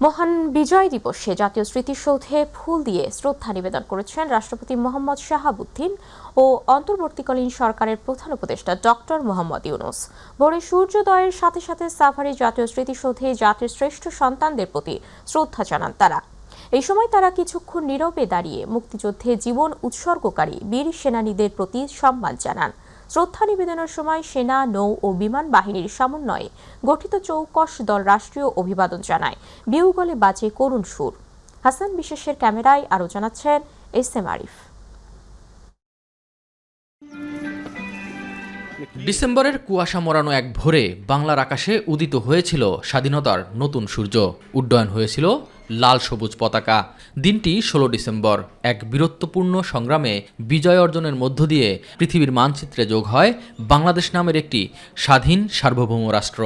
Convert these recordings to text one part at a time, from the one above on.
মহান বিজয় দিবসে জাতীয় স্মৃতিসৌধে ফুল দিয়ে শ্রদ্ধা নিবেদন করেছেন রাষ্ট্রপতি মোহাম্মদ শাহাবুদ্দিন ও অন্তর্বর্তীকালীন সরকারের প্রধান উপদেষ্টা ডক্টর মোহাম্মদ ইউনূস। ভোরে সূর্যোদয়ের সাথে সাথে সাভারে জাতীয় স্মৃতিসৌধে জাতির শ্রেষ্ঠ সন্তানদের প্রতি শ্রদ্ধা জানান তারা। এই সময় তারা কিছুক্ষণ নীরবে দাঁড়িয়ে মুক্তিযুদ্ধে জীবন উৎসর্গকারী বীর সেনানীদের প্রতি সম্মান জানান। শ্রদ্ধা নিবেদনের সময় সেনা, নৌ ও বিমান বাহিনীর সমন্বয়ে গঠিত চৌকস দল রাষ্ট্রীয় অভিবাদন জানায়। বিউগলে বাজে করুণ সুর। হাসান বিশেষের ক্যামেরায় আরও জানাচ্ছেন এস.এম. আরিফ। ডিসেম্বরের কুয়াশা মোড়ানো এক ভোরে বাংলার আকাশে উদিত হয়েছিল স্বাধীনতার নতুন সূর্য। উড্ডয়ন হয়েছিল লাল সবুজ পতাকা। দিনটি 16 ডিসেম্বর। এক বীরত্বপূর্ণ সংগ্রামে বিজয় অর্জনের মধ্য দিয়ে পৃথিবীর মানচিত্রে যোগ হয় বাংলাদেশ নামের একটি স্বাধীন সার্বভৌম রাষ্ট্র।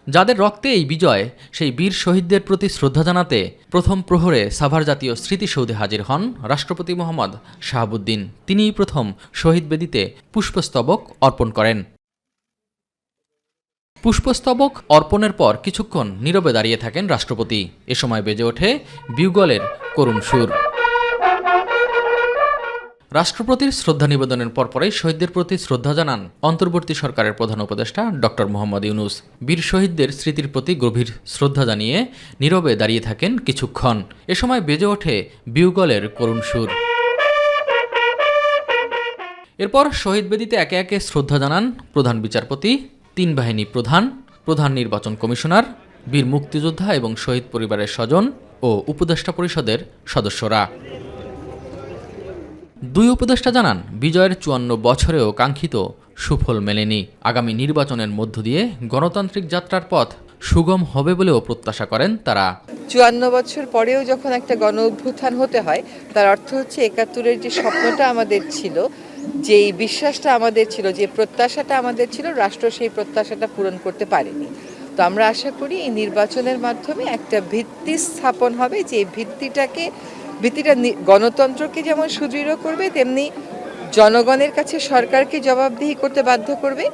যাদের রক্তে এই বিজয়, সেই বীর শহীদদের প্রতি শ্রদ্ধা জানাতে প্রথম প্রহরে সাভার জাতীয় স্মৃতিসৌধে হাজির হন রাষ্ট্রপতি মোহাম্মদ শাহাবুদ্দিন। তিনিই প্রথম শহীদ বেদিতে পুষ্পস্তবক অর্পণ করেন। পুষ্পস্তবক অর্পণের পর কিছুক্ষণ নীরবে দাঁড়িয়ে থাকেন রাষ্ট্রপতি। এ সময় বেজে ওঠে বিউগলের করুণ সুর। রাষ্ট্রপতির শ্রদ্ধা নিবেদনের পরপরই শহীদদের প্রতি শ্রদ্ধা জানান অন্তর্বর্তী সরকারের প্রধান উপদেষ্টা ডক্টর মোহাম্মদ ইউনূস। বীর শহীদদের স্মৃতির প্রতি গভীর শ্রদ্ধা জানিয়ে নীরবে দাঁড়িয়ে থাকেন কিছুক্ষণ। এ সময় বেজে ওঠে বিউগলের করুণ সুর। এরপর শহীদ বেদিতে একে একে শ্রদ্ধা জানান প্রধান বিচারপতি, 3 বাহিনী প্রধান, প্রধান নির্বাচন কমিশনার, বীর মুক্তিযোদ্ধা এবং শহীদ পরিবারের স্বজন ও উপদেষ্টা পরিষদের সদস্যরা। 2 উপদেষ্টা জানান, বিজয়ের 54 বছরেও কাঙ্ক্ষিত সুফল মেলেনি। আগামী নির্বাচনের মধ্য দিয়ে গণতান্ত্রিক যাত্রার পথ সুগম হবে বলেও প্রত্যাশা করেন তারা। 54 বছর পরেও যখন একটা গণ অভ্যুত্থান হতে হয়, তার অর্থ হচ্ছে 71-এর যে স্বপ্নটা আমাদের ছিল, যেই বিশ্বাসটা আমাদের ছিল, যে প্রত্যাশাটা আমাদের ছিল, রাষ্ট্র সেই প্রত্যাশাটা পূরণ করতে পারেনি। তো আমরা আশা করি এই নির্বাচনের মাধ্যমে একটা ভিত্তি স্থাপন হবে, যে ভিত্তিটা গণতন্ত্রকে যেমন সুদৃঢ় করবে, তেমনি জনগণের কাছে সরকারকে জবাবদিহি করতে বাধ্য করবে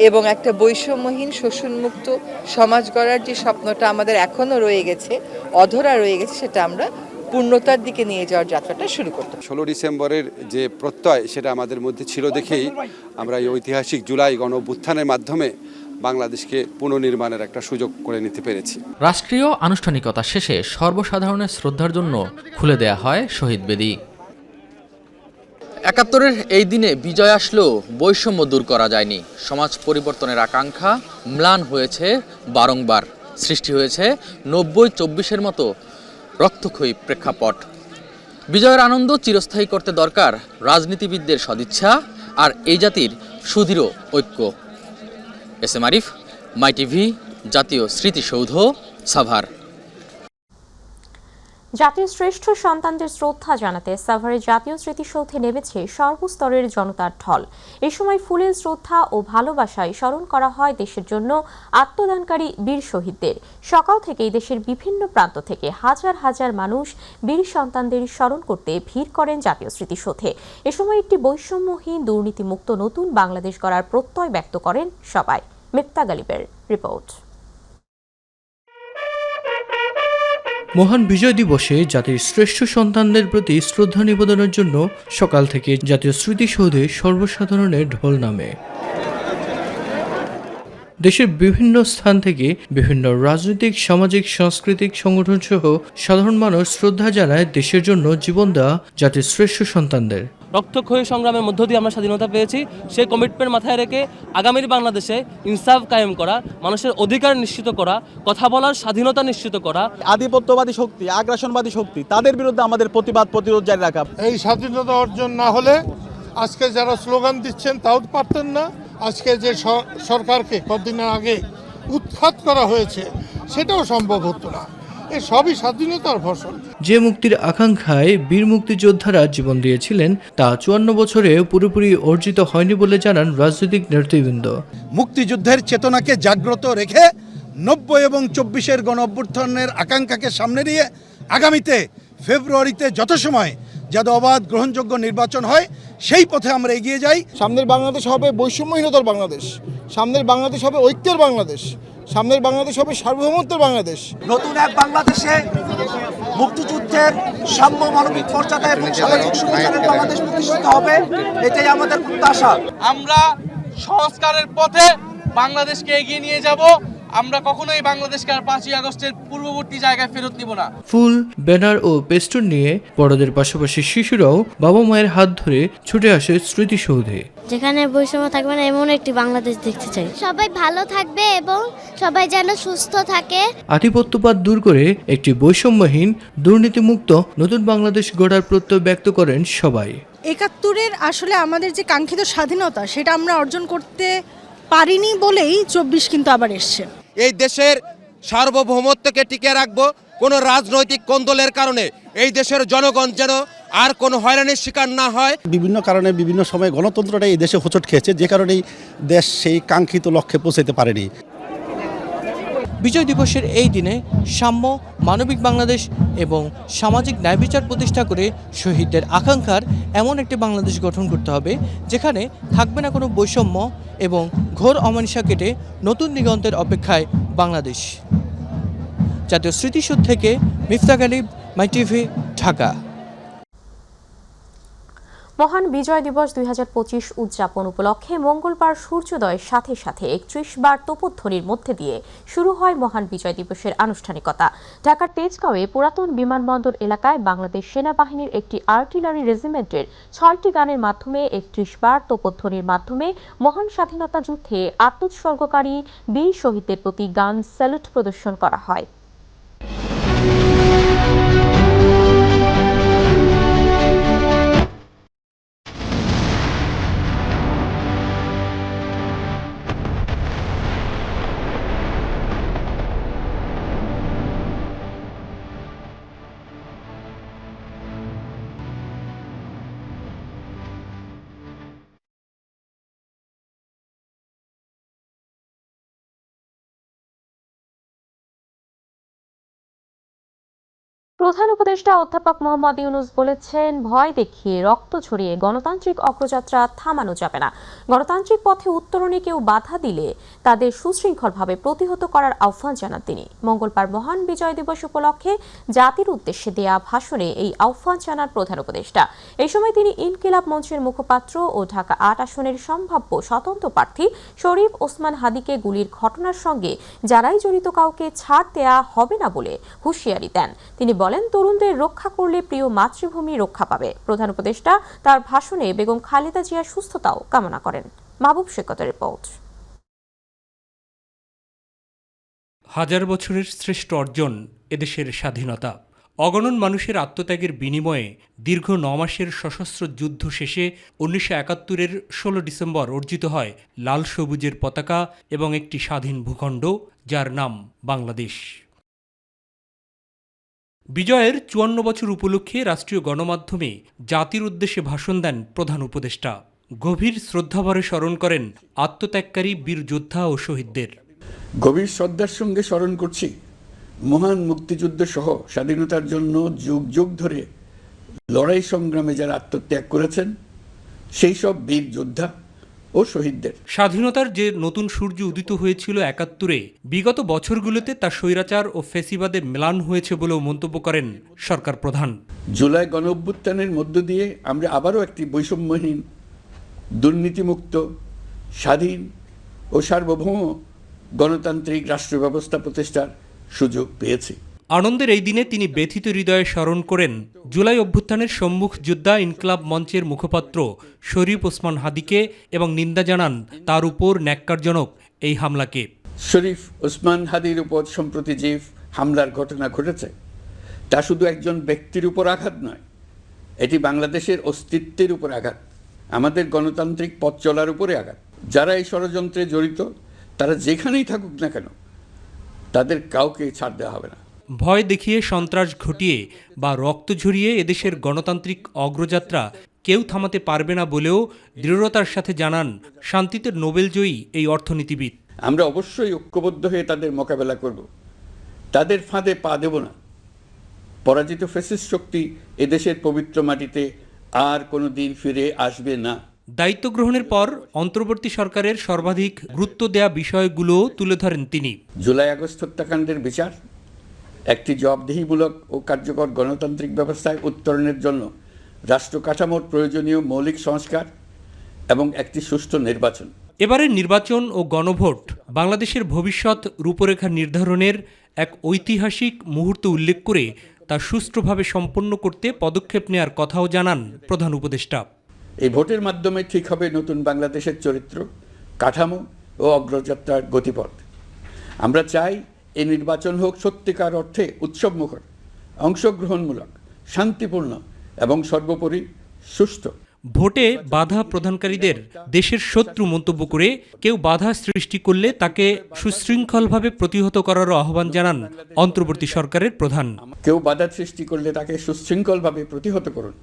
এবং একটা বৈষম্যহীন শোষণমুক্ত সমাজ গড়ার যে স্বপ্নটা আমাদের এখনো রয়ে গেছে, অধরা রয়ে গেছে, সেটা আমরা পূর্ণতার দিকে নিয়ে যাওয়ার যাত্রাটা শুরু করতাম। 16 ডিসেম্বরের যে প্রত্যয়, সেটা আমাদের মধ্যে ছিল দেখেই আমরা এই ঐতিহাসিক জুলাই গণ অভ্যুত্থানের মাধ্যমে বাংলাদেশকে পুনর্নির্মাণের একটা সুযোগ করে নিতে পেরেছি। রাষ্ট্রীয় আনুষ্ঠানিকতা শেষে সর্বসাধারণের শ্রদ্ধার জন্য খুলে দেয়া হয় শহীদ বেদি। 71-এর এই দিনে বিজয় আসলেও বৈষম্য দূর করা যায়নি। সমাজ পরিবর্তনের আকাঙ্ক্ষা ম্লান হয়েছে বারংবার। সৃষ্টি হয়েছে 90-24-এর মতো রক্তক্ষয়ী প্রেক্ষাপট। বিজয়ের আনন্দ চিরস্থায়ী করতে দরকার রাজনীতিবিদদের সদিচ্ছা আর এই জাতির সুদৃঢ় ঐক্য। এস.এম. আরিফ, মাই টিভি, জাতীয় স্মৃতিসৌধ, সাভার। জাতীয় শ্রেষ্ঠ সন্তানদের শ্রদ্ধা জানাতে সাভারে জাতীয় স্মৃতিসৌধে নেমেছে সর্বস্তরের জনতার ঢল। এই সময় ফুলেল শ্রদ্ধা ও ভালোবাসায় স্মরণ করা হয় দেশের জন্য আত্মদানকারী বীর শহীদদের। সকাল থেকেই দেশের বিভিন্ন প্রান্ত থেকে হাজার হাজার মানুষ বীর সন্তানদের স্মরণ করতে ভিড় করেন জাতীয় স্মৃতিসৌধে। এ সময় একটি বৈষম্যহীন, দুর্নীতিমুক্ত নতুন বাংলাদেশ গড়ার প্রত্যয় ব্যক্ত করেন সবাই। মিফতা গালিবের রিপোর্ট। মহান বিজয় দিবসে জাতির শ্রেষ্ঠ সন্তানদের প্রতি শ্রদ্ধা নিবেদনের জন্য সকাল থেকে জাতীয় স্মৃতিসৌধে সর্বসাধারণের ঢল নামে। দেশের বিভিন্ন স্থান থেকে বিভিন্ন রাজনৈতিক, সামাজিক, সাংস্কৃতিক সংগঠন সহ সাধারণ মানুষ শ্রদ্ধা জানায় দেশের জন্য জীবন দেওয়া জাতির শ্রেষ্ঠ সন্তানদের। রক্তক্ষয়ী সংগ্রামের মধ্য দিয়ে আমরা স্বাধীনতা পেয়েছি। সেই কমিটমেন্ট মাথায় রেখে আগামীর বাংলাদেশে ইনসাফ কায়েম করা, মানুষের অধিকার নিশ্চিত করা, কথা বলার স্বাধীনতা নিশ্চিত করা। আধিপত্যবাদী শক্তি, আগ্রাসনবাদী শক্তি, তাদের বিরুদ্ধে আমাদের প্রতিরোধ জারি রাখা। এই স্বাধীনতা অর্জন না হলে আজকে যারা স্লোগান দিচ্ছেন তাও পারতেন না। আজকে যে সরকারকে কদিনের আগে উৎখাত করা হয়েছে, সেটাও সম্ভব হতো না। এ সবই স্বাধীনতার ফসল। যে মুক্তির আকাঙ্ক্ষায় বীর মুক্তিযোদ্ধারা জীবন দিয়েছিলেন, তা 54 বছরে পুরোপুরি অর্জিত হয়নি বলে জানান রাজনৈতিক নেতৃবৃন্দ। মুক্তিযুদ্ধের চেতনাকে জাগ্রত রেখে 90 এবং 24-এর গণ অভ্যুত্থানের আকাঙ্ক্ষাকে সামনে নিয়ে আগামীতে ফেব্রুয়ারিতে যথাসময় যাতে অবাধ গ্রহণযোগ্য নির্বাচন হয়, সেই পথে আমরা এগিয়ে যাই। সামনের বাংলাদেশ হবে বৈষম্যহীনতার বাংলাদেশ, সামনের বাংলাদেশ হবে ঐক্যের বাংলাদেশ, সামনের বাংলাদেশ হবে সার্বভৌমত্বের বাংলাদেশ। নতুন এক বাংলাদেশে মুক্তিযুদ্ধের সাম্য মানবিক মর্যাদা এবং সামাজিক সুবিচারের বাংলাদেশ প্রতিষ্ঠিত হবে, এটাই আমাদের প্রত্যাশা। আমরা সংস্কারের পথে বাংলাদেশকে এগিয়ে নিয়ে যাব। আমরা কখনোই বাংলাদেশকে আর 5ই আগস্টের পূর্ববর্তী জায়গায় ফেরত নিব না। ফুল, ব্যানার ও পেস্টুন নিয়ে বড়দের পাশাপাশি শিশুরাও বাবা মায়ের হাত ধরে ছুটে আসে স্মৃতিসৌধে। যেখানে বৈষম্য থাকবে না এমন একটি বাংলাদেশ দেখতে চাই। সবাই ভালো থাকবে এবং সবাই যেন সুস্থ থাকে। আধিপত্যবাদ দূর করে একটি বৈষম্যহীন, দুর্নীতিমুক্ত নতুন বাংলাদেশ গড়ার প্রত্যয় ব্যক্ত করেন সবাই। ৭১-এর আসলে আমাদের যে কাঙ্ক্ষিত স্বাধীনতা সেটা আমরা অর্জন করতে পারিনি বলেই ২৪ কিন্তু আবার এসছে। এই দেশের সার্বভৌমত্বকে টিকে রাখবো। কোনো রাজনৈতিক কোন্দলের কারণে এই দেশের জনগণ যেন আর কোনো হয়রানির শিকার না হয়। বিভিন্ন কারণে বিভিন্ন সময় গণতন্ত্রটা এই দেশে হোঁচট খেয়েছে, যে কারণেই দেশ সেই কাঙ্ক্ষিত লক্ষ্যে পৌঁছাতে পারেনি। বিজয় দিবসের এই দিনে সাম্য, মানবিক বাংলাদেশ এবং সামাজিক ন্যায় বিচার প্রতিষ্ঠা করে শহীদদের আকাঙ্ক্ষার এমন একটি বাংলাদেশ গঠন করতে হবে যেখানে থাকবে না কোনো বৈষম্য এবং ঘোর অমানিসা কেটে নতুন দিগন্তের অপেক্ষায় বাংলাদেশ। জাতীয় স্মৃতিসৌধ থেকে মিফতা গালিব, মাই টিভি, ঢাকা। মহান বিজয় দিবস ২০২৫ উদযাপন উপলক্ষে মঙ্গলবার সূর্যোদয়ের সাথে সাথে ৩১ বার তোপধ্বনির মধ্যে দিয়ে শুরু হয় মহান বিজয় দিবসের আনুষ্ঠানিকতা। ঢাকার তেজগাঁওয়ে পুরাতন বিমানবন্দর এলাকায় বাংলাদেশ সেনাবাহিনীর একটি আর্টিলারি রেজিমেন্টের ৬টি গানের মাধ্যমে ৩১ বার তোপধ্বনির মাধ্যমে মহান স্বাধীনতা যুদ্ধে আত্মোৎসর্গকারী বীর শহীদদের প্রতি গান স্যালুট প্রদর্শন করা হয়। প্রধান উপদেষ্টা অধ্যাপক মোহাম্মদ ইউনূস বলেছেন, ভয় দেখিয়ে রক্ত ঝরিয়ে গণতান্ত্রিক অগ্রযাত্রা থামানো যাবে না। গণতান্ত্রিক পথে উত্তরণে কেউ বাধা দিলে তাদের সুশৃঙ্খলভাবে প্রতিহত করার আহ্বান জানান তিনি। মঙ্গলবার মহান বিজয় দিবস উপলক্ষে জাতির উদ্দেশ্যে দেয়া ভাষণে এই আহ্বান জানান প্রধান উপদেষ্টা। এই সময় তিনি ইনকিলাব মঞ্চের মুখপাত্র ও ঢাকা ৮ আসনের সম্ভাব্য স্বতন্ত্র প্রার্থী শরীফ ওসমান হাদিকে গুলির ঘটনার সঙ্গে যারাই জড়িত কাউকে ছাড় দেয়া হবে না বলে হুঁশিয়ারি দেন। তিনি বলেন, তরুণদের রক্ষা করলে প্রিয় মাতৃভূমি রক্ষা পাবে। প্রধান উপদেষ্টা তার ভাষণে বেগম খালেদা জিয়ার সুস্থতাও কামনা করেন। মাহবুব শেখতের রিপোর্ট। হাজার বছরের শ্রেষ্ঠ অর্জন এদেশের স্বাধীনতা। অগণন মানুষের আত্মত্যাগের বিনিময়ে দীর্ঘ ৯ মাসের সশস্ত্র যুদ্ধ শেষে ১৯৭১-এর ১৬ ডিসেম্বর অর্জিত হয় লাল সবুজের পতাকা এবং একটি স্বাধীন ভূখণ্ড, যার নাম বাংলাদেশ। বিজয়ের ৫৪ বছর উপলক্ষে রাষ্ট্রীয় গণমাধ্যমে জাতির উদ্দেশ্যে ভাষণ দেন প্রধান উপদেষ্টা। গভীর শ্রদ্ধাভরে স্মরণ করেন আত্মত্যাগকারী বীর যোদ্ধা ও শহীদদের। গভীর শ্রদ্ধার সঙ্গে স্মরণ করছি মহান মুক্তিযুদ্ধ সহ স্বাধীনতার জন্য যুগ যুগ ধরে লড়াই সংগ্রামে যারা আত্মত্যাগ করেছেন সেই সব বীর যোদ্ধা ও শহীদদের। স্বাধীনতার যে নতুন সূর্য উদিত হয়েছিল ৭১-এ, বিগত বছরগুলোতে তা স্বৈরাচার ও ফ্যাসিবাদে ম্লান হয়েছে বলেও মন্তব্য করেন সরকার প্রধান। জুলাই গণঅভ্যুত্থানের মধ্য দিয়ে আমরা আবারও একটি বৈষম্যহীন, দুর্নীতিমুক্ত, স্বাধীন ও সার্বভৌম গণতান্ত্রিক রাষ্ট্র ব্যবস্থা প্রতিষ্ঠার সুযোগ পেয়েছি। আনন্দের এই দিনে তিনি ব্যথিত হৃদয়ে স্মরণ করেন জুলাই অভ্যুত্থানের সম্মুখ যোদ্ধা ইনকিলাব মঞ্চের মুখপাত্র শরীফ ওসমান হাদিকে এবং নিন্দা জানান তার উপর ন্যাক্কারজনক এই হামলাকে। শরীফ ওসমান হাদির উপর সম্প্রতি যে হামলার ঘটনা ঘটেছে তা শুধু একজন ব্যক্তির উপর আঘাত নয়, এটি বাংলাদেশের অস্তিত্বের উপর আঘাত, আমাদের গণতান্ত্রিক পথ চলার উপরে আঘাত। যারা এই ষড়যন্ত্রে জড়িত তারা যেখানেই থাকুক না কেন তাদের কাউকে ছাড় দেওয়া হবে না। ভয় দেখিয়ে, সন্ত্রাস ঘটিয়ে বা রক্ত ঝরিয়ে এদেশের গণতান্ত্রিক অগ্রযাত্রা কেউ থামাতে পারবে না বলেও দৃঢ়তার সাথে জানান শান্তিতে নোবেলজয়ী এই অর্থনীতিবিদ। আমরা অবশ্যই ঐক্যবদ্ধ হয়ে তাদের মোকাবেলা করব, তাদের ফাঁদে পা দেব না। পরাজিত ফ্যাসিস্ট শক্তি এদেশের পবিত্র মাটিতে আর কোনো দিন ফিরে আসবে না। দায়িত্ব গ্রহণের পর অন্তর্বর্তী সরকারের সর্বাধিক গুরুত্ব দেয়া বিষয়গুলো তুলে ধরেন তিনি। জুলাই আগস্ট হত্যাকাণ্ডের বিচার, একটি জবাবদিহিমূলক ও কার্যকর গণতান্ত্রিক ব্যবস্থায় উত্তরণের জন্য রাষ্ট্র কাঠামোর প্রয়োজনীয় মৌলিক সংস্কার এবং একটি সুষ্ঠু নির্বাচন। এবারের নির্বাচন ও গণভোট বাংলাদেশের ভবিষ্যৎ রূপরেখা নির্ধারণের এক ঐতিহাসিক মুহূর্ত উল্লেখ করে তা সুষ্ঠুভাবে সম্পন্ন করতে পদক্ষেপ নেওয়ার কথাও জানান প্রধান উপদেষ্টা। এই ভোটের মাধ্যমে ঠিক হবে নতুন বাংলাদেশের চরিত্র, কাঠামো ও অগ্রযাত্রার গতিপথ। আমরা চাই এই নির্বাচন হোক সত্যিকার অর্থে উৎসবমুখর, অংশগ্রহণমূলক, শান্তিপূর্ণ এবং সর্বোপরি সুষ্ঠু। ভোটে বাধা প্রদানকারীদের দেশের শত্রু মন্তব্য করে কেউ বাধা সৃষ্টি করলে তাকে সুশৃঙ্খলভাবে প্রতিহত করারও আহ্বান জানান অন্তর্বর্তী সরকারের প্রধান। কেউ বাধা সৃষ্টি করলে তাকে সুশৃঙ্খলভাবে প্রতিহত করুন,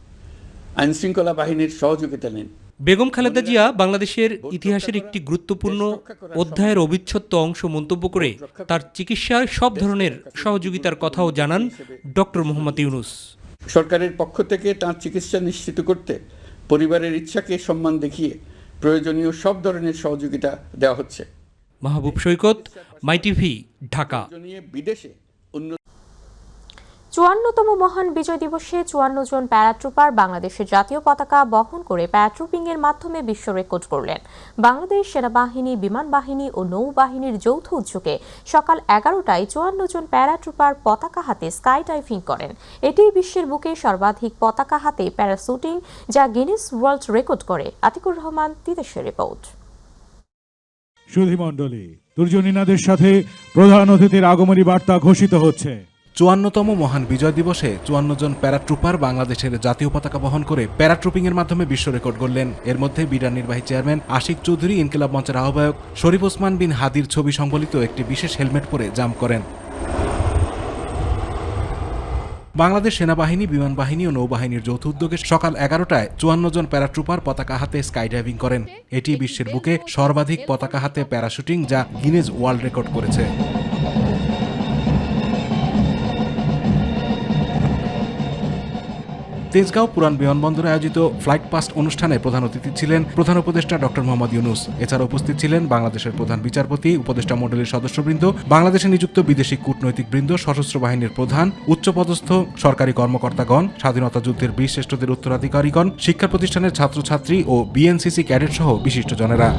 আইনশৃঙ্খলা বাহিনীর সহযোগিতা নিন। বেগম খালেদা জিয়া বাংলাদেশের ইতিহাসের একটি গুরুত্বপূর্ণ অধ্যায়ের অবিচ্ছেদ্য অংশ মন্তব্য করে তার চিকিৎসায় সব ধরনের সহযোগিতার কথাও জানান ডক্টর মোহাম্মদ ইউনূস। সরকারের পক্ষ থেকে তার চিকিৎসা নিশ্চিত করতে পরিবারের ইচ্ছাকে সম্মান দেখিয়ে প্রয়োজনীয় সব ধরনের সহযোগিতা দেওয়া হচ্ছে। মাহবুব সৈকত, মাই টিভি, ঢাকা। বিদেশে ৫৪তম মহান বিজয় দিবসে ৫৪ জন প্যারাট্রুপার বাংলাদেশের জাতীয় পতাকা বহন করে প্যারাট্রুপিংয়ের মাধ্যমে বিশ্ব রেকর্ড করলেন। বাংলাদেশ সেনাবাহিনী, বিমান বাহিনী ও নৌবাহিনীর যৌথ উদ্যোগে সকাল ১১টায় ৫৪ জন প্যারাট্রুপার পতাকা হাতে স্কাই ডাইভিং করেন। এটি বিশ্বের বুকে সর্বাধিক পতাকা হাতে প্যারাশুটিং, যা গিনেস ওয়ার্ল্ড রেকর্ড করে। আতিকুর রহমান, তিতাসের রিপোর্ট। সুধীমণ্ডলী, দুর্জনীনাদের সাথে প্রধান অতিথির আগমনী বার্তা ঘোষিত হচ্ছে। ৫৪তম মহান বিজয় দিবসে ৫৪ জন প্যারাট্রুপার বাংলাদেশের জাতীয় পতাকা বহন করে প্যারাট্রুপিংয়ের মাধ্যমে বিশ্ব রেকর্ড গড়লেন। এর মধ্যে বিডার নির্বাহী চেয়ারম্যান আশিক চৌধুরী, ইনকিলাব মঞ্চের আহ্বায়ক শরীফ ওসমান বিন হাদির ছবি সংবলিত একটি বিশেষ হেলমেট পরে জাম্প করেন। বাংলাদেশ সেনাবাহিনী, বিমান বাহিনী ও নৌবাহিনীর যৌথ উদ্যোগে সকাল ১১টায় ৫৪ জন প্যারাট্রুপার পতাকা হাতে স্কাই ডাইভিং করেন। এটি বিশ্বের বুকে সর্বাধিক পতাকা হাতে প্যারাশুটিং, যা গিনেস ওয়ার্ল্ড রেকর্ড করেছে। তেজগাঁও পুরান বিমানবন্দরে আয়োজিত ফ্লাইট পাস্ট অনুষ্ঠানে প্রধান অতিথি ছিলেন প্রধান উপদেষ্টা ডক্টর মোহাম্মদ ইউনূস। এছাড়া উপস্থিত ছিলেন বাংলাদেশের প্রধান বিচারপতি, উপদেষ্টা মণ্ডলীর সদস্যবৃন্দ, বাংলাদেশে নিযুক্ত বিদেশি কূটনৈতিক বৃন্দ, সশস্ত্র বাহিনীর প্রধান, উচ্চপদস্থ সরকারি কর্মকর্তাগণ, স্বাধীনতা যুদ্ধের বীর শ্রেষ্ঠদের উত্তরাধিকারীগণ, শিক্ষা প্রতিষ্ঠানের ছাত্রছাত্রী ও বিএনসিসি ক্যাডেট সহ বিশিষ্টজনেরা।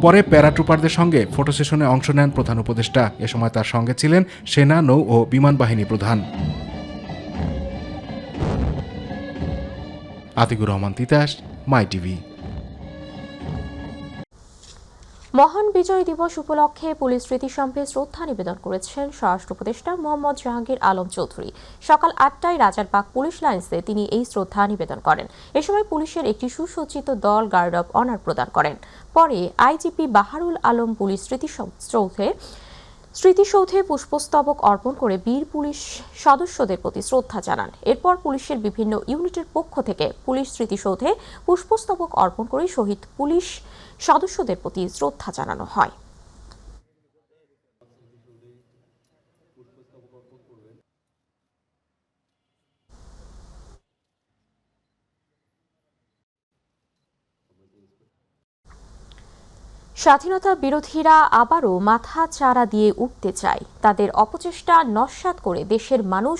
পরে প্যারাট্রুপারদের সঙ্গে ফটো সেশনে অংশ নেন প্রধান উপদেষ্টা। এ সময় তার সঙ্গে ছিলেন সেনা, নৌ ও বিমান বাহিনী প্রধান। আতিকুর রহমান, তিতাস, মাই টিভি। মহান বিজয় দিবস উপলক্ষে পুলিশ স্মৃতিস্তম্ভে শ্রদ্ধা নিবেদন করেছেন স্বরাষ্ট্র উপদেষ্টা মোহাম্মদ জাহাঙ্গীর আলম চৌধুরী। সকাল ৮টায় রাজারবাগ পুলিশ লাইন্সে তিনি এই শ্রদ্ধা নিবেদন করেন। এ সময় পুলিশের একটি সুসজ্জিত দল গার্ড অব অনার প্রদান করেন। পরে আইজিপি বাহারুল আলম পুলিশ স্মৃতিসৌধে পুষ্পস্তবক অর্পণ করে বীর পুলিশ সদস্যদের প্রতি শ্রদ্ধা জানান। এরপর পুলিশের বিভিন্ন ইউনিটের পক্ষ থেকে পুলিশ স্মৃতিসৌধে পুষ্পস্তবক অর্পণ করে শহীদ পুলিশ সদস্যদের প্রতি শ্রদ্ধা জানানো হয়। স্বাধীনতা বিরোধীরা আবারও মাথা চাড়া দিয়ে উঠতে চায়। তাদের অপচেষ্টা নস্যাৎ করে দেশের মানুষ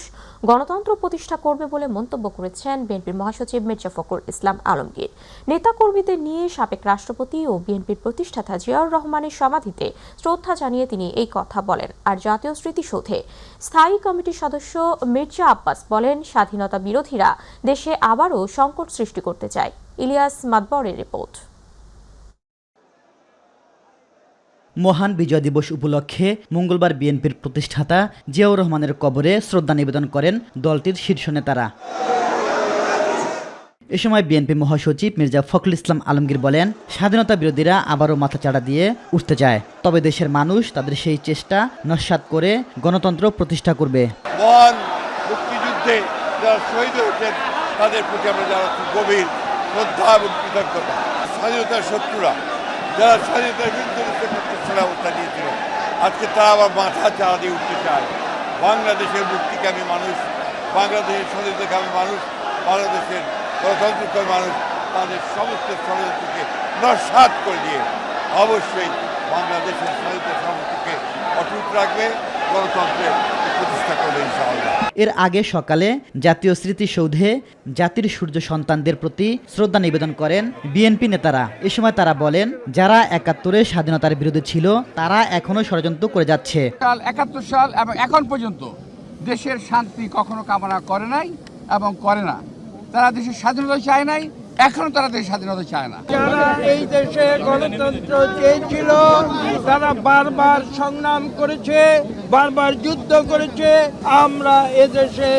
গণতন্ত্র প্রতিষ্ঠা করবে বলে মন্তব্য করেছেন বিএনপির মহাসচিব মির্জা ফখরুল ইসলাম আলমগীর। নেতাকর্মীদের নিয়ে সাবেক রাষ্ট্রপতি ও বিএনপির প্রতিষ্ঠাতা জিয়াউর রহমানের সমাধিতে শ্রদ্ধা জানিয়ে তিনি এই কথা বলেন। আর জাতীয় স্মৃতিসৌধে স্থায়ী কমিটির সদস্য মির্জা আব্বাস বলেন, স্বাধীনতা বিরোধীরা দেশে আবারও সংকট সৃষ্টি করতে চায়। ইলিয়াস মাদবরের রিপোর্ট। মহান বিজয় দিবস উপলক্ষে মঙ্গলবার বিএনপির প্রতিষ্ঠাতা জিয়াউর রহমানের কবরে শ্রদ্ধা নিবেদন করেন দলটির শীর্ষ নেতারা। এ সময় বিএনপি মহাসচিব মির্জা ফখরুল ইসলাম আলমগীর বলেন, স্বাধীনতা বিরোধীরা আবারও মাথাচাড়া দিয়ে উঠতে চায়, তবে দেশের মানুষ তাদের সেই চেষ্টা নস্যাৎ করে গণতন্ত্র প্রতিষ্ঠা করবে। মহান মুক্তিযুদ্ধে যারা শহীদ হয়েছেন তাদের প্রতি আমরা জানাচ্ছি গভীর শ্রদ্ধা এবং কৃতজ্ঞতা। স্বাধীনতার শত্রুরা যারা স্বাধীনতার বিরুদ্ধে অবস্থা নিয়েছিল, আজকে তারা আবার মাথা চাড়া দিয়ে উঠতে চায়। বাংলাদেশের মুক্তিকামী মানুষ, বাংলাদেশের স্বাধীনতাকামী মানুষ, বাংলাদেশের গণতন্ত্রকামী মানুষ তাদের সমস্ত ষড়যন্ত্রকে নস্যাৎ করে দিয়ে অবশ্যই বাংলাদেশের স্বাধীনতা সামর্থ্যকে অটুট রাখবে, গণতন্ত্রের প্রতিষ্ঠা করবে ইনশাআল্লাহ। এর আগে সকালে জাতীয় স্মৃতিসৌধে জাতির সূর্য সন্তানদের প্রতি শ্রদ্ধা নিবেদন করেন বিএনপি নেতারা। এ সময় তারা বলেন, যারা ৭১-এর স্বাধীনতার বিরোধী ছিল তারা এখনো ষড়যন্ত্র করে যাচ্ছে। ৭১ সাল এবং এখন পর্যন্ত দেশের শান্তি কখনো কামনা করে নাই এবং করে না। তারা দেশের স্বাধীনতা চায় নাই, এখনো তারা দেশের স্বাধীনতা চায় না। যারা এই দেশে গণতন্ত্র চেয়েছিল তারা বারবার সংগ্রাম করেছে, বারবার যুদ্ধ করেছে। আমরা এদেশে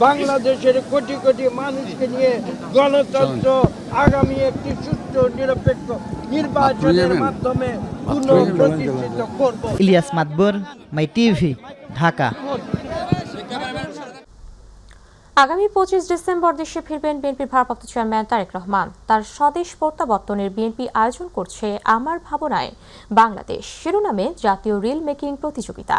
বাংলাদেশের কোটি কোটি মানুষকে নিয়ে গণতন্ত্র আগামী একটি সুষ্ঠু নিরপেক্ষ নির্বাচনের মাধ্যমে পুনঃপ্রতিষ্ঠিত করব। ইলিয়াস মাতবর, মাই টিভি, ঢাকা। আগামী 25 ডিসেম্বর দেশে ফিরবেন বিএনপির ভারপ্রাপ্ত চেয়ারম্যান তারেক রহমান। তার স্বদেশ প্রত্যাবর্তনের বিএনপি আয়োজন করছে আমার ভাবনায় বাংলাদেশ শিরোনামে জাতীয় রিল মেকিং প্রতিযোগিতা।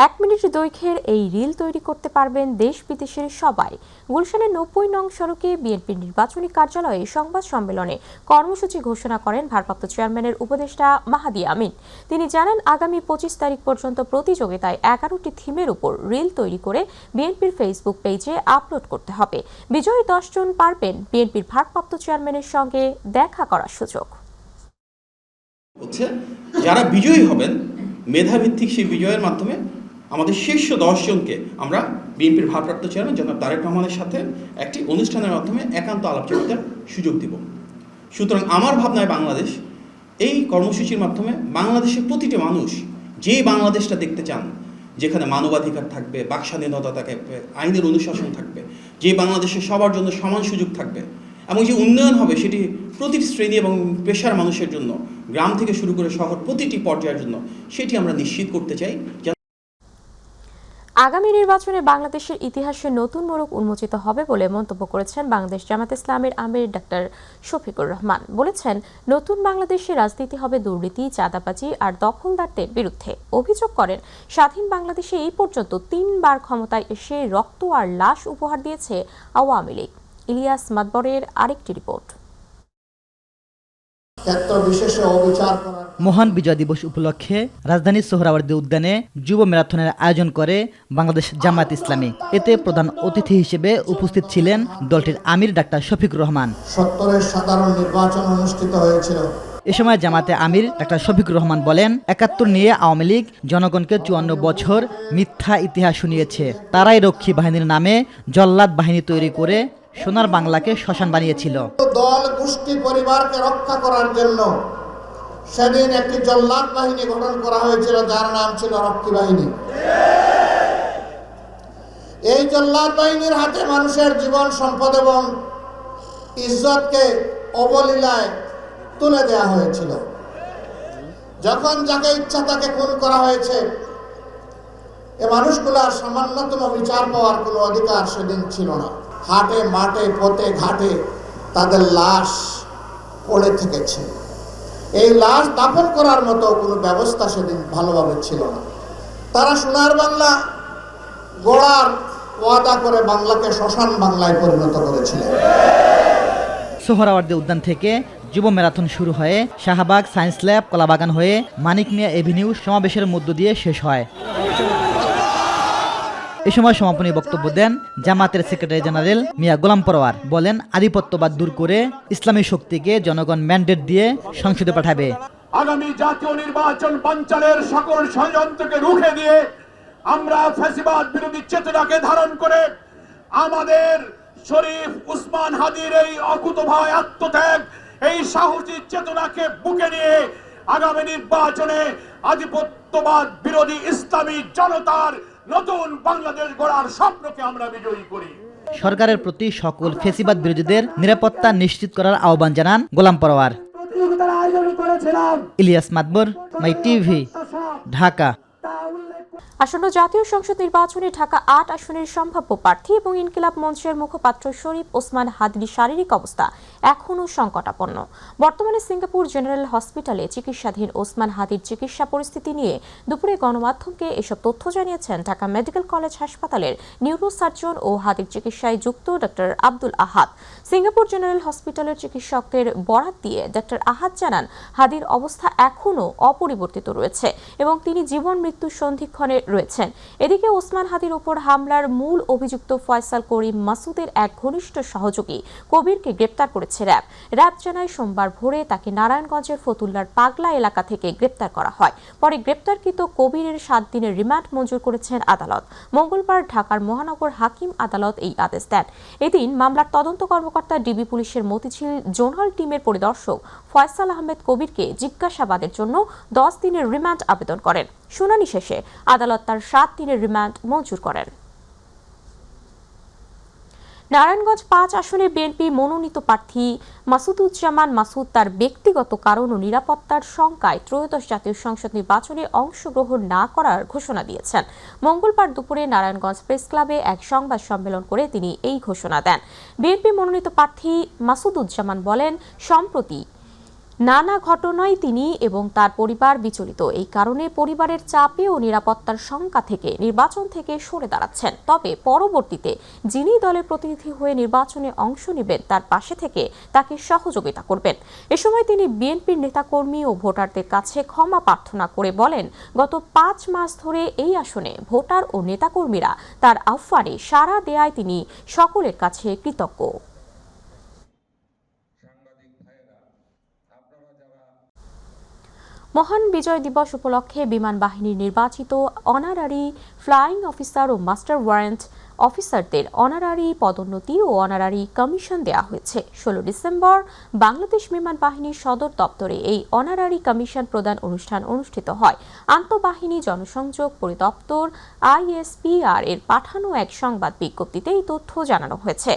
1 মিনিট দৈর্ঘ্যের এই রিল তৈরি করতে পারবেন দেশ বিদেশের সবাই। গুলশানের 90 নং সড়কে বিএনপির নির্বাচনী কার্যালয়ে সংবাদ সম্মেলনে কর্মসূচি ঘোষণা করেন ভারপ্রাপ্ত চেয়ারম্যানের উপদেষ্টা মাহাদি আমিন। তিনি জানান, আগামী 25 তারিখ পর্যন্ত প্রতিযোগিতায় 11টি থিমের উপর রিল তৈরি করে বিএনপির ফেসবুক পেজে আপলোড করতে হবে। বিজয়ী 10 জন পারবেন বিএনপির ভারপ্রাপ্ত চেয়ারম্যানের সঙ্গে দেখা করার সুযোগ। যারা বিজয়ী হবেন মেধাভিত্তিক সেই বিজয়ের মাধ্যমে আমাদের শীর্ষ 10 জনকে আমরা বিএনপির ভারপ্রাপ্ত চেয়ারম্যান জনাব তারেক রহমানের সাথে একটি অনুষ্ঠানের মাধ্যমে একান্ত আলাপচারিতার সুযোগ দিব। সুতরাং আমার ভাবনায় বাংলাদেশ এই কর্মসূচির মাধ্যমে বাংলাদেশের প্রতিটি মানুষ যেই বাংলাদেশটা দেখতে চান, যেখানে মানবাধিকার থাকবে, বাক স্বাধীনতা থাকবে, আইনের অনুশাসন থাকবে, যে বাংলাদেশে সবার জন্য সমান সুযোগ থাকবে এবং যে উন্নয়ন হবে সেটি প্রতিটি শ্রেণী এবং পেশার মানুষের জন্য, গ্রাম থেকে শুরু করে শহর প্রতিটি পর্যায়ের জন্য, সেটি আমরা নিশ্চিত করতে চাই। আগামী নির্বাচনে বাংলাদেশের ইতিহাসে নতুন মোড়ক উন্মোচিত হবে বলে মন্তব্য করেছেন বাংলাদেশ জামায়াতে ইসলামীর আমির ডাক্তার শফিকুর রহমান। বলেছেন, নতুন বাংলাদেশে রাজনীতি হবে দুর্নীতি, চাঁদাবাজি আর দখলদারদের বিরুদ্ধে। অভিযোগ করেন, স্বাধীন বাংলাদেশে এই পর্যন্ত 3 বার ক্ষমতায় এসে রক্ত আর লাশ উপহার দিয়েছে আওয়ামী লীগ। ইলিয়াস মাতবরের আরেকটি রিপোর্ট। মহান বিজয় দিবস উপলক্ষে রাজধানীর সোহরাওয়ার্দী উদ্যানে যুব ম্যারাথনের আয়োজন করে বাংলাদেশ জামায়াত ইসলামী। এতে প্রধান অতিথি হিসেবে উপস্থিত ছিলেন দলটির আমির ডাক্তার শফিকুর রহমান। 70-এর সাধারণ নির্বাচন অনুষ্ঠিত হয়েছিল। এ সময় জামাতে আমির ডাক্তার শফিকুর রহমান বলেন, ৭১ নিয়ে আওয়ামী লীগ জনগণকে 54 বছর মিথ্যা ইতিহাস শুনিয়েছে। তারাই রক্ষী বাহিনীর নামে জল্লাদ বাহিনী তৈরি করে সোনার বাংলাকে শ্মশান বানিয়েছিল। দল গোষ্ঠী পরিবারকে রক্ষা করার জন্য সেদিন একটি জল্লাদ বাহিনী গঠন করা হয়েছিল, যার নাম ছিল রক্ষী বাহিনী। এই জল্লাদ বাহিনীর হাতে মানুষের জীবন, সম্পদ এবং ইজ্জতকে অবলীলায় তুলে দেওয়া হয়েছিল। যখন যাকে ইচ্ছা তাকে খুন করা হয়েছে, এ মানুষগুলার সামান্যতম বিচার পাওয়ার কোনো অধিকার সেদিন ছিল না। হাটে মাঠে পথে ঘাটে তাদের লাশ পড়ে থেকেছে। এই লাশ দাফন করার মতো কোনো ব্যবস্থা সেদিন ভালোভাবে ছিল না। তারা সোনার বাংলা গড়ার ওয়াদা করে বাংলাকে শ্মশান বাংলায় পরিণত করেছিলেন। সোহরাওয়ার্দী উদ্যান থেকে যুব ম্যারাথন শুরু হয়ে শাহবাগ, সায়েন্স ল্যাব, কলাবাগান হয়ে মানিক মিয়া এভিনিউ সমাবেশের মধ্য দিয়ে শেষ হয়। এ সময় সমাপনী বক্তব্য দেন জামাতের সেক্রেটারি জেনারেল মিয়া গোলাম পরোয়ার। বলেন, আধিপত্যবাদ দূর করে ইসলামী শক্তিকে জনগণ ম্যান্ডেট দিয়ে সংসদে পাঠাবে। আগামী জাতীয় নির্বাচন বানচালের সকল ষড়যন্ত্রকে রুখে দিয়ে আমরা ফ্যাসিবাদ বিরোধী চেতনাকে ধারণ করে আমাদের শরীফ উসমান হাদির এই অকুতোভয় আত্মত্যাগ, এই সাহসী চেতনাকে বুকে নিয়ে আগামী নির্বাচনে আধিপত্যবাদ বিরোধী ইসলামী জনতার নতুন বাংলাদেশ গড়ার স্বপ্নকে আমরা বিজয়ী করি। সরকারের প্রতি সকল ফ্যাসিবাদ বিরোধীদের নিরাপত্তা নিশ্চিত করার আহ্বান জানান গোলাম পরোয়ার। ইলিয়াস মাতবর, মাই টিভি, ঢাকা। আসন্ন জাতীয় সংসদ নির্বাচনে ঢাকা ৮ আসনের সম্ভাব্য প্রার্থী এবং ইনকিলাব মঞ্চের মুখপাত্র শরীফ ওসমান হাদির শারীরিক অবস্থা এখনও সংকটাপন্ন। বর্তমানে সিঙ্গাপুর জেনারেল হসপিটালে চিকিৎসাধীন ওসমান হাদির চিকিৎসা পরিস্থিতি নিয়ে দুপুরে গণমাধ্যমকে এসব তথ্য জানিয়েছেন ঢাকা মেডিকেল কলেজ হাসপাতালের নিউরোসার্জন ও হাদির চিকিৎসায় যুক্ত ডক্টর আব্দুল আহাদ। সিঙ্গাপুর জেনারেল হসপিটালের চিকিৎসকদের বরাত দিয়ে ডক্টর আহাদ জানান, হাদির অবস্থা এখনও অপরিবর্তিত রয়েছে এবং তিনি জীবন মৃত্যুর সন্ধিক্ষণে রয়েছেন। এদিকে ওসমান হাদির উপর হামলার মূল অভিযুক্ত ফয়সাল করিম মাসুদের এক ঘনিষ্ঠ সহযোগী কবিরকে গ্রেপ্তার করেছে র্যাব। র্যাব জানায় সোমবার ভোরে তাকে নারায়ণগঞ্জের ফতুল্লার পাগলা এলাকা থেকে গ্রেপ্তার করা হয়। পরে গ্রেপ্তারকৃত কবিরের 7 দিনের রিমান্ড মঞ্জুর করেছেন আদালত। মঙ্গলবার ঢাকার মহানগর হাকিম আদালত এই আদেশ দেন। এদিন মামলার তদন্ত কর্মকর্তা ডিবি পুলিশের মতিঝিল জোনাল টিমের পরিদর্শক ফয়সাল আহমেদ কবিরকে জিজ্ঞাসাবাদের জন্য 10 দিনের রিমান্ড আবেদন করেন। শুনানি শেষে আদালত তার 7 দিনের রিমান্ড মঞ্জুর করেন। নারায়ণগঞ্জ 5 আসনের বিএনপি মনোনীত প্রার্থী মাসুদুজ্জামান মাসুদ তার ব্যক্তিগত কারণ ও নিরাপত্তার শঙ্কায় ত্রয়োদশ জাতীয় সংসদ নির্বাচনে অংশগ্রহণ না করার ঘোষণা দিয়েছেন। মঙ্গলবার দুপুরে নারায়ণগঞ্জ প্রেস ক্লাবে এক সংবাদ সম্মেলন করে তিনি এই ঘোষণা দেন। বিএনপি মনোনীত প্রার্থী মাসুদুজ্জামান বলেন, সম্প্রতি নানা ঘটনায় তিনি এবং তার পরিবার বিচলিত। এই কারণে পরিবারের চাপে ও নিরাপত্তার শঙ্কা থেকে নির্বাচন থেকে সরে দাঁড়াচ্ছেন। তবে পরবর্তীতে যিনি দলের প্রতিনিধি হয়ে নির্বাচনে অংশ নেবেন তার পাশে থেকে তাকে সহযোগিতা করবেন। এ সময় তিনি বিএনপির নেতাকর্মী ও ভোটারদের কাছে ক্ষমা প্রার্থনা করে বলেন, গত 5 মাস ধরে এই আসনে ভোটার ও নেতাকর্মীরা তার আহ্বানে সাড়া দেয়ায় তিনি সকলের কাছে কৃতজ্ঞ। মহান বিজয় দিবস উপলক্ষে বিমান বাহিনীর নির্বাচিত অনারারি ফ্লাইং অফিসার ও মাস্টার ওয়ারেন্ট অফিসারদের অনারারি পদোন্নতি ও অনারারি কমিশন দেওয়া হয়েছে। 16 ডিসেম্বর বাংলাদেশ বিমান বাহিনীর সদর দপ্তরে এই অনারারি কমিশন প্রদান অনুষ্ঠান অনুষ্ঠিত হয়। আন্তঃবাহিনী জনসংযোগ পরিদপ্তর ISPR এর পাঠানো এক সংবাদ বিজ্ঞপ্তিতে এই তথ্য জানানো হয়েছে।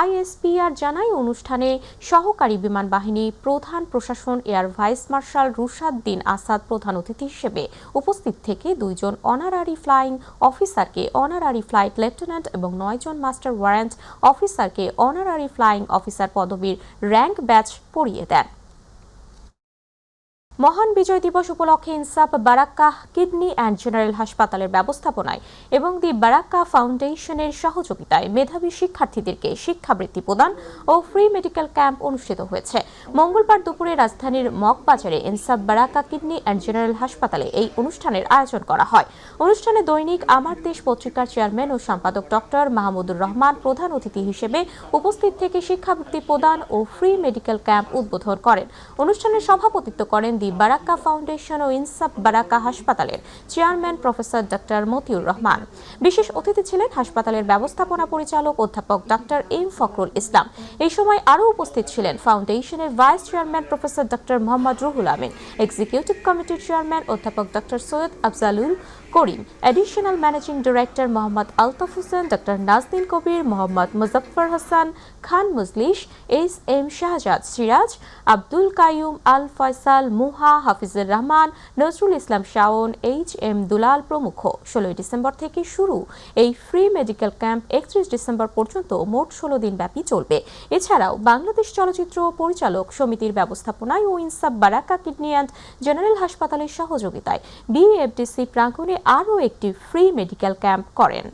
ISPR জানায়, অনুষ্ঠানে সহকারী বিমান বাহিনী প্রধান প্রশাসন এয়ার ভাইস মার্শাল রুশাদ দিন আসাদ প্রধান অতিথি হিসেবে উপস্থিত থেকে 2 জন অনারারি ফ্লাইং অফিসারকে অনারারি ফ্লাইট লেফটেন্যান্ট এবং 9 জন মাস্টার ওয়ারেন্ট অফিসারকে অনারারি ফ্লাইং অফিসার পদবীর র্যাঙ্ক ব্যাচ পরিয়ে দেন। মহান বিজয় দিবস উপলক্ষে ইনসাফ বারাক্কাহ কিডনি অ্যান্ড জেনারেল হাসপাতালের ব্যবস্থাপনায় এবং দি বারাক্কা ফাউন্ডেশনের সহযোগিতায় মেধাবী শিক্ষার্থীদেরকে শিক্ষাবৃত্তি প্রদান ও ফ্রি মেডিকেল ক্যাম্প অনুষ্ঠিত হয়েছে। মঙ্গলবার দুপুরে রাজধানীর মগবাজারে ইনসাফ বারাক্কা কিডনি অ্যান্ড জেনারেল হাসপাতালে এই অনুষ্ঠানের আয়োজন করা হয়। অনুষ্ঠানে দৈনিক আমার দেশ পত্রিকার চেয়ারম্যান ও সম্পাদক ডক্টর মাহমুদুর রহমান প্রধান অতিথি হিসেবে উপস্থিত থেকে শিক্ষাবৃত্তি প্রদান ও ফ্রি মেডিকেল ক্যাম্প উদ্বোধন করেন। অনুষ্ঠানে সভাপতিত্ব করেন দি বারাক্কা ফাউন্ডেশন ও ইনসাফ বারাক্কা হাসপাতালের chairman professor doctor Matiur Rahman. বিশেষ অতিথি ছিলেন হাসপাতালের ব্যবস্থাপনা পরিচালক অধ্যাপক ডক্টর এম ফখরুল ইসলাম। এই সময় আরও উপস্থিত ছিলেন ফাউন্ডেশনের vice chairman professor doctor Mohammad Ruhul Amin, executive কমিটির চেয়ারম্যান অধ্যাপক doctor Syed Afzalul Karim, additional managing director Mohammad Altaf Hossain, doctor Naznin Kabir, Mohammad Muzaffar Hasan Khan Majlish, SM Shahzad Siraj, Abdul Kaiyum Al Faisal, মুহা, হাফিজুর রহমান, নজরুল ইসলাম শাওন, HM দুলাল প্রমুখ। 16 ডিসেম্বর থেকে শুরু এই ফ্রি মেডিকেল ক্যাম্প 31 ডিসেম্বর পর্যন্ত মোট 16 দিন ব্যাপী চলবে। এছাড়াও বাংলাদেশ চলচ্চিত্র পরিচালক সমিতির ব্যবস্থাপনায় ও ইনসাফ বারাক্কা কিডনি অ্যান্ড জেনারেল হাসপাতালের সহযোগিতায় BFDC প্রাঙ্গণে আরও একটি ফ্রি মেডিকেল ক্যাম্প করেন।